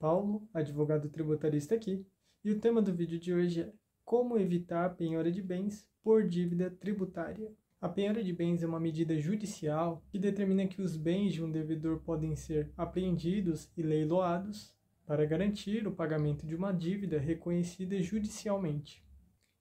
Paulo, advogado tributarista aqui, e o tema do vídeo de hoje é como evitar a penhora de bens por dívida tributária. A penhora de bens é uma medida judicial que determina que os bens de um devedor podem ser apreendidos e leiloados para garantir o pagamento de uma dívida reconhecida judicialmente.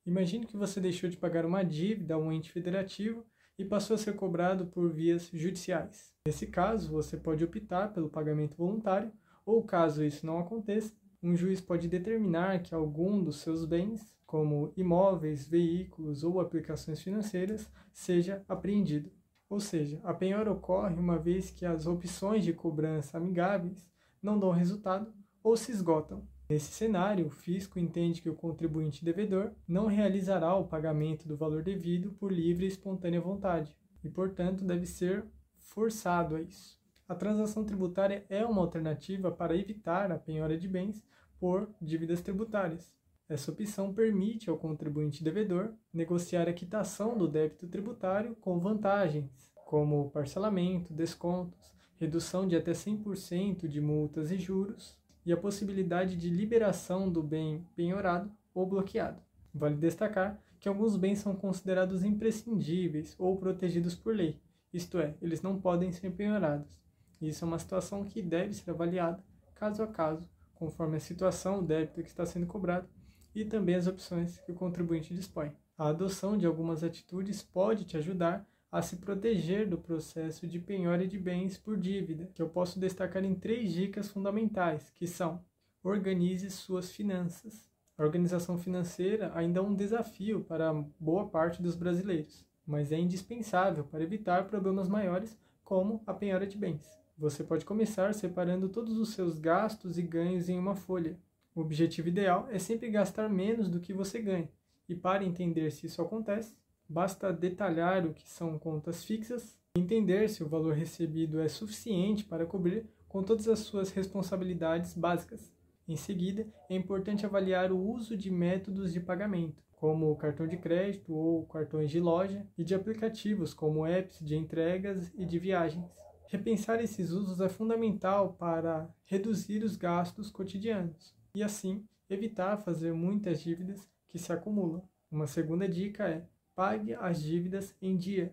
Imagine que você deixou de pagar uma dívida a um ente federativo e passou a ser cobrado por vias judiciais. Nesse caso, você pode optar pelo pagamento voluntário, ou caso isso não aconteça, um juiz pode determinar que algum dos seus bens, como imóveis, veículos ou aplicações financeiras, seja apreendido. Ou seja, a penhora ocorre uma vez que as opções de cobrança amigáveis não dão resultado ou se esgotam. Nesse cenário, o fisco entende que o contribuinte devedor não realizará o pagamento do valor devido por livre e espontânea vontade e, portanto, deve ser forçado a isso. A transação tributária é uma alternativa para evitar a penhora de bens por dívidas tributárias. Essa opção permite ao contribuinte devedor negociar a quitação do débito tributário com vantagens, como parcelamento, descontos, redução de até 100% de multas e juros, e a possibilidade de liberação do bem penhorado ou bloqueado. Vale destacar que alguns bens são considerados imprescindíveis ou protegidos por lei, isto é, eles não podem ser penhorados. Isso é uma situação que deve ser avaliada caso a caso, conforme a situação, o débito que está sendo cobrado e também as opções que o contribuinte dispõe. A adoção de algumas atitudes pode te ajudar a se proteger do processo de penhora de bens por dívida, que eu posso destacar em 3 dicas fundamentais, que são: organize suas finanças. A organização financeira ainda é um desafio para boa parte dos brasileiros, mas é indispensável para evitar problemas maiores como a penhora de bens. Você pode começar separando todos os seus gastos e ganhos em uma folha. O objetivo ideal é sempre gastar menos do que você ganha, e para entender se isso acontece, basta detalhar o que são contas fixas e entender se o valor recebido é suficiente para cobrir com todas as suas responsabilidades básicas. Em seguida, é importante avaliar o uso de métodos de pagamento, como o cartão de crédito ou cartões de loja, e de aplicativos como apps de entregas e de viagens. Repensar esses usos é fundamental para reduzir os gastos cotidianos e, assim, evitar fazer muitas dívidas que se acumulam. Uma segunda dica é: pague as dívidas em dia.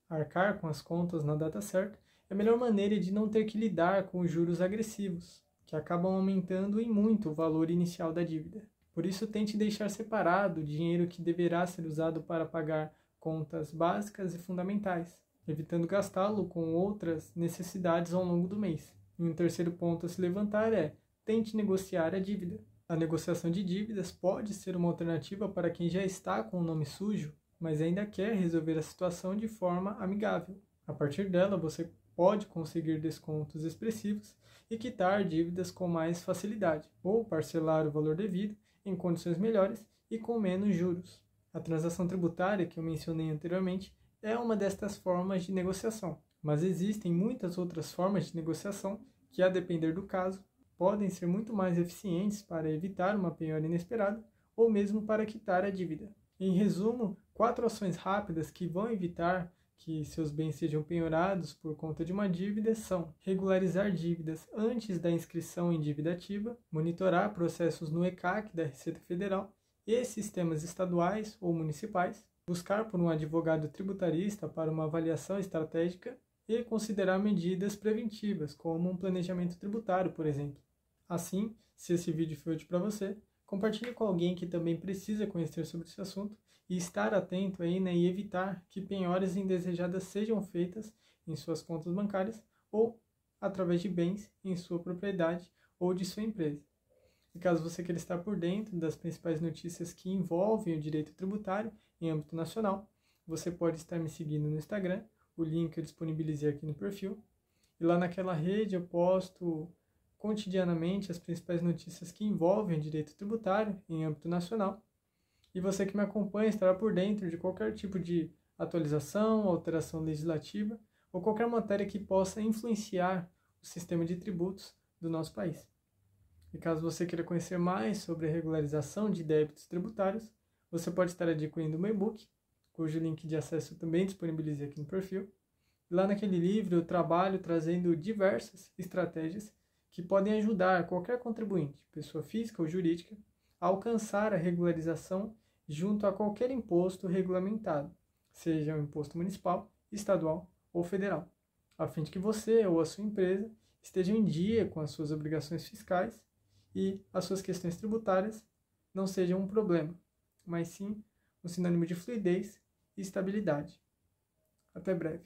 Arcar com as contas na data certa é a melhor maneira de não ter que lidar com os juros agressivos, que acabam aumentando em muito o valor inicial da dívida. Por isso, tente deixar separado o dinheiro que deverá ser usado para pagar contas básicas e fundamentais, evitando gastá-lo com outras necessidades ao longo do mês. E um terceiro ponto a se levantar é: tente negociar a dívida. A negociação de dívidas pode ser uma alternativa para quem já está com o nome sujo, mas ainda quer resolver a situação de forma amigável. A partir dela, você pode conseguir descontos expressivos e quitar dívidas com mais facilidade, ou parcelar o valor devido em condições melhores e com menos juros. A transação tributária que eu mencionei anteriormente é uma destas formas de negociação, mas existem muitas outras formas de negociação que, a depender do caso, podem ser muito mais eficientes para evitar uma penhora inesperada ou mesmo para quitar a dívida. Em resumo, 4 ações rápidas que vão evitar que seus bens sejam penhorados por conta de uma dívida são: regularizar dívidas antes da inscrição em dívida ativa, monitorar processos no ECAC da Receita Federal e sistemas estaduais ou municipais, buscar por um advogado tributarista para uma avaliação estratégica e considerar medidas preventivas, como um planejamento tributário, por exemplo. Assim, se esse vídeo foi útil para você, compartilhe com alguém que também precisa conhecer sobre esse assunto e estar atento aí, e evitar que penhoras indesejadas sejam feitas em suas contas bancárias ou através de bens em sua propriedade ou de sua empresa. E caso você queira estar por dentro das principais notícias que envolvem o direito tributário em âmbito nacional, você pode estar me seguindo no Instagram, o link eu disponibilizei aqui no perfil, e lá naquela rede eu posto cotidianamente as principais notícias que envolvem o direito tributário em âmbito nacional. E você que me acompanha estará por dentro de qualquer tipo de atualização, alteração legislativa ou qualquer matéria que possa influenciar o sistema de tributos do nosso país. E caso você queira conhecer mais sobre a regularização de débitos tributários, você pode estar adquirindo o meu e-book, cujo link de acesso eu também disponibilizei aqui no perfil. Lá naquele livro eu trabalho trazendo diversas estratégias que podem ajudar qualquer contribuinte, pessoa física ou jurídica, a alcançar a regularização junto a qualquer imposto regulamentado, seja um imposto municipal, estadual ou federal, a fim de que você ou a sua empresa estejam em dia com as suas obrigações fiscais e as suas questões tributárias não sejam um problema, mas sim um sinônimo de fluidez e estabilidade. Até breve.